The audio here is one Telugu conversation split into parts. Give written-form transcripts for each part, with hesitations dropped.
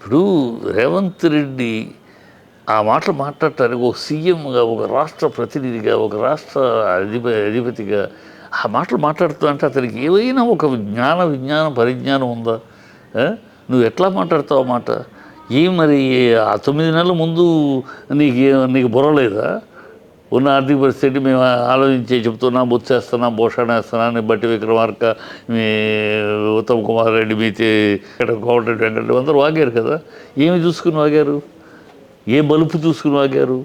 ఇప్పుడు రేవంత్ రెడ్డి ఆ మాటలు మాట్లాడటానికి ఒక సీఎంగా, ఒక రాష్ట్ర ప్రతినిధిగా, ఒక రాష్ట్ర అధిపతిగా ఆ మాటలు మాట్లాడుతుందంటే అతనికి ఏవైనా ఒక విజ్ఞానం పరిజ్ఞానం ఉందా? నువ్వు ఎట్లా మాట్లాడతావు ఆ మాట? మరి ఆ 9 నెలల ముందు నీకు బుర్ర లేదా? ఉన్న ఆర్థిక పరిస్థితి మేము ఆలోచించి చెప్తున్నా, బొత్సేస్తున్నా, భూషణ వేస్తున్నా అని బట్టి విక్రమార్క, మీ ఉత్తమ్ కుమార్ రెడ్డి, మీ కోమటిరెడ్డి వెంకటరెడ్డి అందరూ వాగారు కదా. ఏమి చూసుకుని వాగారు? ఏ బలుపు చూసుకుని వాగారు?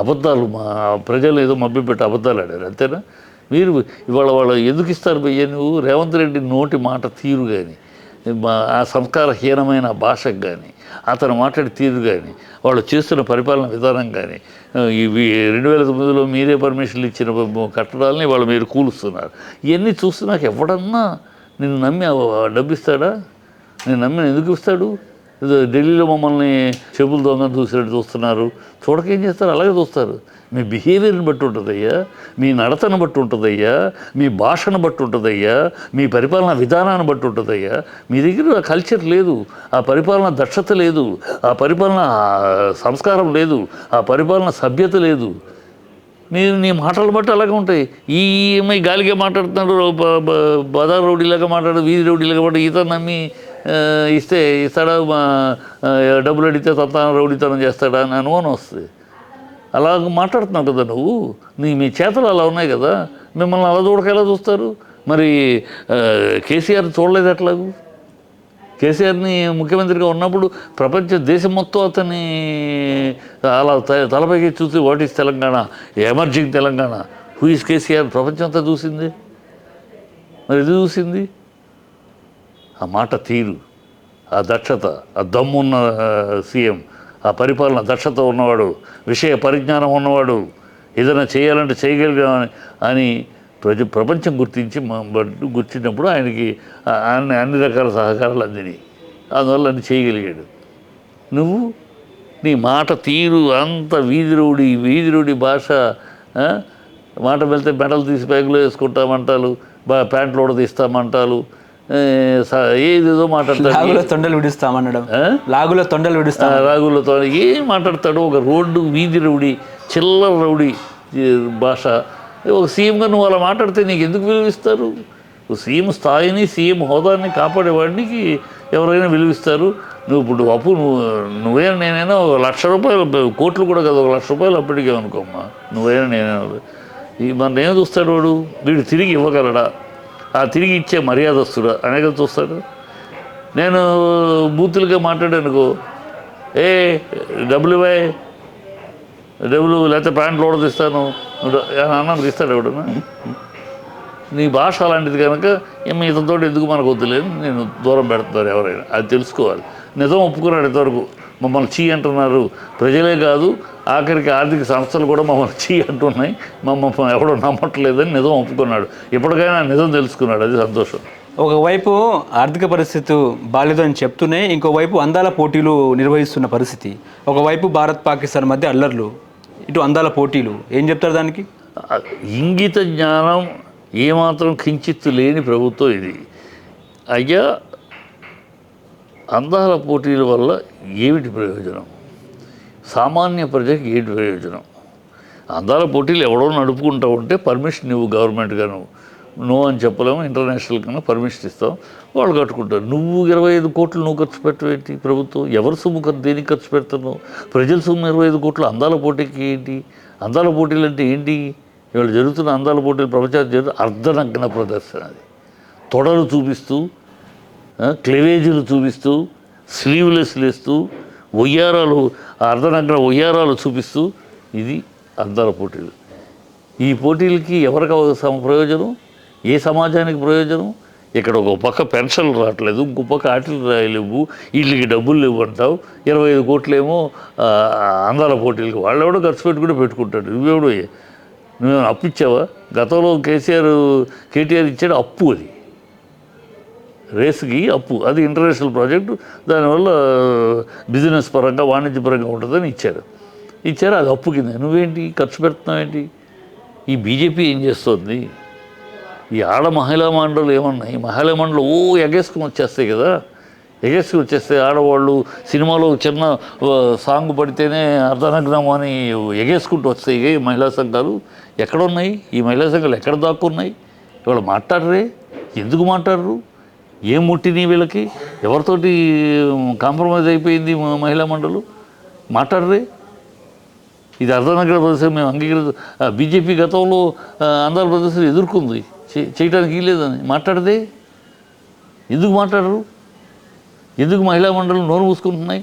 అబద్ధాలు, మా ప్రజలు ఏదో మభ్యపెట్టి అబద్ధాలు ఆడారు, అంతేనా? మీరు ఇవాళ వాళ్ళు ఎందుకు ఇస్తారు భయ్య? నువ్వు రేవంత్ రెడ్డి నోటి మాట తీరు కానీ, ఆ సంస్కారహీనమైన భాషకు కానీ, అతను మాట్లాడే తీరు కానీ, వాళ్ళు చేస్తున్న పరిపాలన విధానం కానీ, ఇవి 2009లో మీరే పర్మిషన్లు ఇచ్చిన కట్టడాలని వాళ్ళు మీరు కూలుస్తున్నారు. ఇవన్నీ చూస్తే నాకు ఎవడన్నా నిన్ను నమ్మి డబ్బు ఇస్తాడా? నేను నమ్మి ఎందుకు ఇస్తాడు? ఢిల్లీలో మమ్మల్ని చెప్పులు దొంగను చూసినట్టు చూస్తున్నారు. చూడకేం చేస్తారు? అలాగే చూస్తారు. మీ బిహేవియర్ని బట్టి ఉంటుందయ్యా, మీ నడతను బట్టి ఉంటుందయ్యా, మీ భాషను బట్టి ఉంటుందయ్యా, మీ పరిపాలన విధానాన్ని బట్టి ఉంటుందయ్యా. మీ దగ్గర ఆ కల్చర్ లేదు, ఆ పరిపాలన దక్షత లేదు, ఆ పరిపాలన సంస్కారం లేదు, ఆ పరిపాలన సభ్యత లేదు. నీ మాటలు బట్టి అలాగే ఉంటాయి. ఈ గాలిగా మాట్లాడుతున్నాడు, బజార్ రౌడీలాగా మాట్లాడు, వీధి రౌడీలాగా మాట్లాడు. ఈత నమ్మి ఇస్తాడా? డబ్బులు అడిగితే తత్తాన రౌడీతనం చేస్తాడా అని అనుమానం వస్తుంది. అలాగ మాట్లాడుతున్నావు కదా నువ్వు. మీ చేతలు అలా ఉన్నాయి కదా. మిమ్మల్ని అలా చూడక ఎలా చూస్తారు? మరి కేసీఆర్ చూడలేదు ఎట్లాగూ? కేసీఆర్ని ముఖ్యమంత్రిగా ఉన్నప్పుడు దేశం మొత్తం అతన్ని అలా తలపైకి చూసి what is Telangana, emerging Telangana, who is KCR ప్రపంచం అంతా చూసింది. మరి ఇది చూసింది ఆ మాట తీరు, ఆ దక్షత, ఆ దమ్మున్న సీఎం, ఆ పరిపాలన దక్షత ఉన్నవాడు, విషయ పరిజ్ఞానం ఉన్నవాడు, ఏదైనా చేయాలంటే చేయగలిగా అని ప్రపంచం గుర్తించినప్పుడు ఆయనకి అన్ని రకాల సహకారాలు అందినాయి. అందువల్ల అన్ని చేయగలిగాడు. నువ్వు నీ మాట తీరు అంత వీధి రౌడీ భాష. మాట వెళ్తే మెడలు తీసి బ్యాగులో వేసుకుంటామంటారు, ప్యాంట్లు కూడా తీస్తామంటారు, ఏదేదో మాట్లాడతాడు. లాగులో తొండలు విడుస్తామన్నాడు. రాగులతో ఏం మాట్లాడతాడు? ఒక రోడ్డు వీధి రౌడీ, చిల్లర రౌడీ భాష. ఒక సీఎంగా నువ్వు అలా మాట్లాడితే నీకు ఎందుకు విలువిస్తారు? సీఎం స్థాయిని, సీఎం హోదాని కాపాడేవాడికి ఎవరైనా విలువిస్తారు. నువ్వు ఇప్పుడు నువ్వైనా నేనైనా ₹1,00,000, కోట్లు కూడా కదా, ₹1,00,000 అప్పటికే అనుకోమ్మా. నువ్వైనా నేనైనా మన ఏం చూస్తాడు వాడు? వీడు తిరిగి ఇవ్వగలడా? ఆ తిరిగి ఇచ్చే మర్యాదస్తుడా అనేక చూస్తాడు. నేను బూతులుగా మాట్లాడానుకో, డబ్బులు ఇవ్వాయి, డబ్బులు లేకపోతే ప్యాంట్లు కూడా తీస్తాను అన్నాను, తీస్తాడు ఎవడన్నా? నీ భాష అలాంటిది కనుక ఇతనితో ఎందుకు మనకు వద్దులేదు, నేను దూరం పెడుతున్నారు ఎవరైనా. అది తెలుసుకోవాలి. నిజం ఒప్పుకున్నాడు ఇంతవరకు. మమ్మల్ని చీ అంటున్నారు ప్రజలే కాదు, ఆఖరికి ఆర్థిక సంస్థలు కూడా మమ్మల్ని చీ అంటున్నాయి, మమ్మల్ని ఎవడో నమ్మట్లేదని నిజం ఒప్పుకున్నాడు. ఇప్పటికైనా నిజం తెలుసుకున్నాడు, అది సంతోషం. ఒకవైపు ఆర్థిక పరిస్థితి బాలేదని చెప్తూనే ఇంకోవైపు అందాల పోటీలు నిర్వహిస్తున్న పరిస్థితి, ఒకవైపు భారత్ పాకిస్తాన్ మధ్య అల్లర్లు, ఇటు అందాల పోటీలు. ఏం చెప్తారు దానికి? ఇంగిత జ్ఞానం ఏమాత్రం కించిత్తు లేని ప్రభుత్వం ఇది. అయ్యా, అందాల పోటీల వల్ల ఏమిటి ప్రయోజనం? సామాన్య ప్రజకి ఏమిటి ప్రయోజనం? అందాల పోటీలు ఎవడో నడుపుకుంటూ ఉంటే పర్మిషన్ ఇవ్వు, గవర్నమెంట్గా నో అని చెప్పలేము, ఇంటర్నేషనల్ కన్నా పర్మిషన్ ఇస్తాం, వాళ్ళు కట్టుకుంటారు. నువ్వు 25 కోట్లు నువ్వు ఖర్చు పెట్టవేంటి? ప్రభుత్వం ఎవరి సొమ్ము దేనికి ఖర్చు పెడుతున్నావు? ప్రజల సొమ్ము 25 కోట్లు అందాల పోటీకి ఏంటి? అందాల పోటీలు అంటే ఏంటి? ఇవాళ జరుగుతున్న అందాల పోటీలు ప్రపంచానికి జరుగుతున్న అర్ధనగ్న ప్రదర్శన. అది తొడలు చూపిస్తూ, క్లెవేజీలు చూపిస్తూ, స్లీవ్లెస్ లేస్తూ, అర్ధనగ్న ఒయ్యారాలు చూపిస్తూ, ఇది అందాల పోటీలు. ఈ పోటీలకి ఎవరికి ప్రయోజనం? ఏ సమాజానికి ప్రయోజనం? ఇక్కడ ఒక పక్క పెన్షన్లు రావట్లేదు, ఇంకో పక్క ఆటలు రాయలేవు, వీళ్ళకి డబ్బులు లేవు అంటావు. 25 కోట్లేమో అందాల పోటీలకి. వాళ్ళు ఎవడో ఖర్చు పెట్టుకుంటే పెట్టుకుంటాడు. నువ్వేమైనా అప్పు ఇచ్చావా? గతంలో కేటీఆర్ ఇచ్చాడు అప్పు, అది రేసుకి అప్పు, అది ఇంటర్నేషనల్ ప్రాజెక్టు, దానివల్ల బిజినెస్ పరంగా వాణిజ్యపరంగా ఉంటుందని ఇచ్చారు. అది అప్పు కింద. నువ్వేంటి ఖర్చు పెడుతున్నావు ఏంటి? ఈ బీజేపీ ఏం చేస్తుంది? ఈ మహిళా మండలు ఏమన్నాయి? మహిళా మండలు ఎగేసుకుని వచ్చేస్తాయి కదా. ఎగేసుకు వచ్చేస్తే ఆడవాళ్ళు సినిమాలో చిన్న సాంగ్ పడితేనే అర్ధనగ్నం అని ఎగేసుకుంటూ వస్తాయి ఈ మహిళా సంఘాలు. ఎక్కడ ఉన్నాయి ఈ మహిళా సంఘాలు? ఎక్కడ దాక్కున్నాయి? ఇవాళ మాట్లాడరే? ఎందుకు మాట్లాడరు? ఏం ముట్టినాయి వీళ్ళకి? ఎవరితోటి కాంప్రమైజ్ అయిపోయింది మహిళా మండలు? మాట్లాడరే? ఇది అర్ధనగర ప్రదేశం మేము బీజేపీ గతంలో ఆంధ్రప్రదేశ్లో ఎదుర్కొంది, చేయడానికి లేదని మాట్లాడదే. ఎందుకు మాట్లాడరు? ఎందుకు మహిళా మండలి నోరు మూసుకుంటున్నాయి?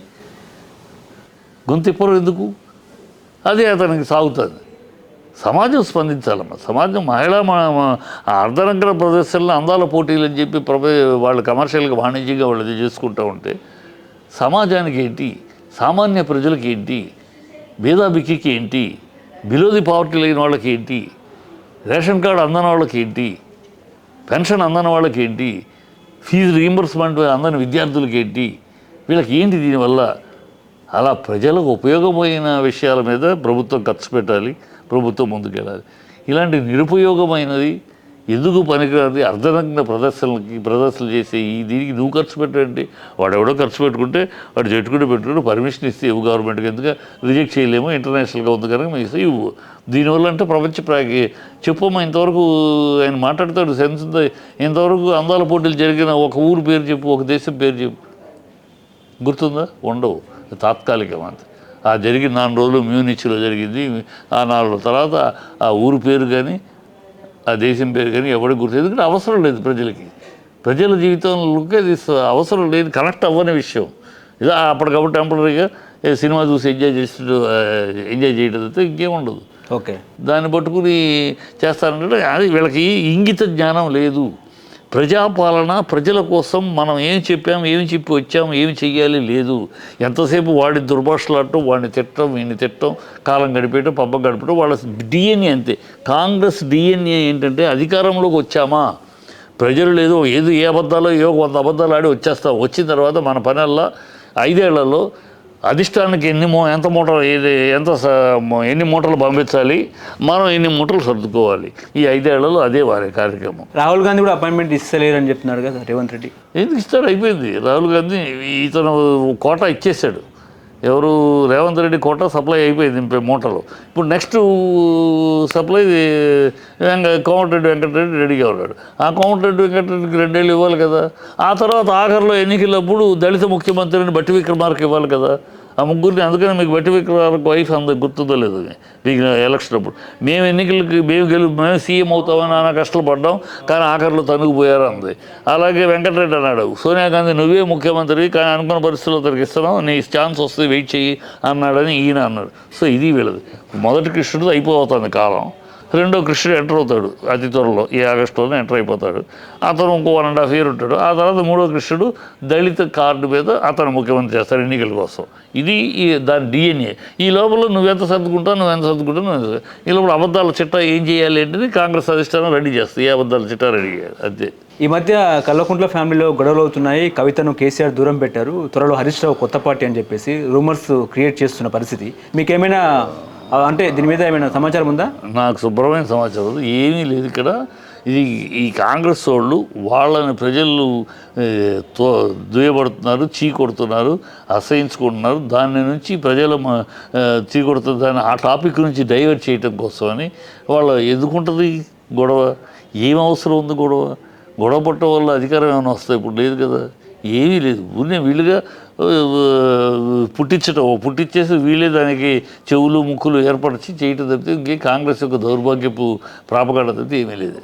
గొంతెప్పరు ఎందుకు? అదే అతనికి సాగుతుంది. సమాజం స్పందించాలమ్మా. సమాజం అర్ధనగర ప్రదేశాల్లో అందాల పోటీలు అని చెప్పి వాళ్ళు కమర్షియల్గా వాణిజ్యంగా వాళ్ళు అది చేసుకుంటూ ఉంటే సమాజానికి ఏంటి, సామాన్య ప్రజలకి ఏంటి, భేదాభిక్కి ఏంటి, బిలో ది పావర్టీ లేని వాళ్ళకి ఏంటి, రేషన్ కార్డు అందని వాళ్ళకి ఏంటి, పెన్షన్ అందని వాళ్ళకి ఏంటి, ఫీజు రీయింబర్స్మెంట్ అందని విద్యార్థులకి ఏంటి, వీళ్ళకి ఏంటి దీనివల్ల? అలా ప్రజలకు ఉపయోగమైన విషయాల మీద ప్రభుత్వం ఖర్చు పెట్టాలి, ప్రభుత్వం ముందుకెళ్ళాలి. ఇలాంటి నిరుపయోగమైనది ఎందుకు పనికిరాది అర్ధనగ్న ప్రదర్శనలు చేసే దీనికి నువ్వు ఖర్చు పెట్టండి. వాడెవడో ఖర్చు పెట్టుకుంటే వాడు పెట్టుకుంటే పర్మిషన్ ఇస్తే ఇవ్వు, గవర్నమెంట్కి ఎందుకు రిజెక్ట్ చేయలేము, ఇంటర్నేషనల్గా ఉంది కనుక మేము ఇస్తే ఇవ్వు. దీనివల్ల అంటే ప్రపంచ చెప్పమ్మా. ఇంతవరకు ఆయన మాట్లాడతాడు సెన్స్ ఉందా? ఇంతవరకు అందాల పోటీలు జరిగిన ఒక ఊరు పేరు చెప్పు, ఒక దేశం పేరు చెప్పు, గుర్తుందా? ఉండవు. తాత్కాలికం అంతే. ఆ జరిగిన 4 రోజులు మ్యూనిచ్లో జరిగింది. ఆ 4 రోజుల తర్వాత ఆ ఊరు పేరు కానీ ఆ దేశం పేరు కానీ ఎవరికి గుర్తు. ఎందుకంటే అవసరం లేదు ప్రజలకి. ప్రజల జీవితంలోకి అది అవసరం లేదు, కనెక్ట్ అవ్వని విషయం. ఇది అప్పటికప్పుడు టెంపరీగా సినిమా చూసి ఎంజాయ్ చేయడం అయితే ఇంకేముండదు. ఓకే, దాన్ని పట్టుకుని చేస్తారంటే అది వీళ్ళకి ఇంగిత జ్ఞానం లేదు. ప్రజాపాలన ప్రజల కోసం మనం ఏం చెప్పాము, ఏమి చెప్పి వచ్చాము, ఏమి చెయ్యాలి లేదు. ఎంతసేపు వాడి దుర్భాషలాడటం, వాడిని తిట్టడం, వీడిని తిట్టడం, కాలం గడిపేయటం, పబ్బం గడిపేయటం వాళ్ళ డిఎన్ఏ అంతే. కాంగ్రెస్ డిఎన్ఏ ఏంటంటే అధికారంలోకి వచ్చామా ప్రజలు లేదు ఏ అబద్ధాలు 100 అబద్ధాలు ఆడి వచ్చేస్తాం. వచ్చిన తర్వాత మన పనల్లా 5 ఏళ్లలో అధిష్టానానికి ఎన్ని మూటలు పంపించాలి, మనం ఎన్ని మూటలు సర్దుకోవాలి. ఈ 5 ఏళ్లలో అదే వారి కార్యక్రమం. రాహుల్ గాంధీ కూడా అపాయింట్మెంట్ ఇస్తలేరని చెప్తున్నాడు కదా రేవంత్ రెడ్డి. ఎందుకు ఇస్తాడు? అయిపోయింది. రాహుల్ గాంధీ ఇతను కోటా ఇచ్చేసాడు. ఎవరు? రేవంత్ రెడ్డి కోటా సప్లై అయిపోయింది మూటలు. ఇప్పుడు నెక్స్ట్ సప్లై కోమటిరెడ్డి వెంకటరెడ్డి రెడీగా ఉన్నాడు. ఆ కోమటిరెడ్డి వెంకటరెడ్డికి 2 ఏళ్ళు ఇవ్వాలి కదా. ఆ తర్వాత ఆఖరిలో ఎన్నికలప్పుడు దళిత ముఖ్యమంత్రిని బట్టి విక్రమార్క ఇవ్వాలి కదా. ఆ ముగ్గురిని. అందుకని మీకు బట్టి విక్రమార్క వైఫ్ అందరికి గుర్తుందో లేదు మీకు ఎలక్షన్ అప్పుడు. మేము ఎన్నికలకి మేము సీఎం అవుతామని నాన్న కష్టాలు పడ్డాం, కానీ ఆఖరిలో తనుగుపోయారు అంది. అలాగే వెంకటరెడ్డి అన్నాడు, సోనియా గాంధీ నువ్వే ముఖ్యమంత్రి కానీ అనుకున్న పరిస్థితుల్లో తనకి ఇస్తున్నావు, నీ ఛాన్స్ వస్తుంది, వెయిట్ చెయ్యి అన్నాడని ఈయన అన్నాడు. సో ఇది వీళ్ళది. మొదటి కృష్ణుడు అయిపోతుంది కాలం. రెండో కృష్ణుడు ఎంటర్ అవుతాడు అతి త్వరలో, ఈ ఆగస్టులోనే ఎంటర్ అయిపోతాడు. అతను ఇంకో 1.5 year ఉంటాడు. ఆ తర్వాత మూడో కృష్ణుడు దళిత కార్డు మీద అతను ముఖ్యమంత్రి చేస్తాడు ఎన్నికల కోసం. ఇది దాని డిఎన్ఏ. ఈ లోపల నువ్వెంత సర్దుకుంటావు, ఈ లోపల అబద్ధాల చిట్టా ఏం చేయాలి ఏంటిది కాంగ్రెస్ అధిష్టానం రెడీ చేస్తుంది. ఏ అబద్ధాల చిట్టా రెడీ చేయాలి అంతే. ఈ మధ్య కల్వకుంట్ల ఫ్యామిలీలో గొడవలు అవుతున్నాయి. కవితను కేసీఆర్ దూరం పెట్టారు. త్వరలో హరీష్ రావు కొత్త పార్టీ అని చెప్పేసి రూమర్స్ క్రియేట్ చేస్తున్న పరిస్థితి. మీకేమైనా అంటే దీని మీద ఏమైనా సమాచారం ఉందా? నాకు శుభ్రమైన సమాచారం ఏమీ లేదు ఇక్కడ. ఈ కాంగ్రెస్ వాళ్ళు వాళ్ళని ప్రజలు దుయ్యబడుతున్నారు, చీకొడుతున్నారు, అసహించుకుంటున్నారు. దాని నుంచి ప్రజల చీకొడుతున్న దాన్ని ఆ టాపిక్ నుంచి డైవర్ట్ చేయటం కోసమని వాళ్ళు ఎందుకుంటుంది గొడవ. ఏం అవసరం ఉంది గొడవ పట్టడం వల్ల అధికారం ఏమైనా వస్తాయి? ఇప్పుడు లేదు కదా, ఏమీ లేదు. వీళ్ళుగా పుట్టించేసి వీళ్ళే దానికి చెవులు ముక్కులు ఏర్పరిచి చేయటం తప్పితే ఇంకే కాంగ్రెస్ యొక్క దౌర్భాగ్యపు ప్రాపకాండ తప్పితే ఏమీ లేదు.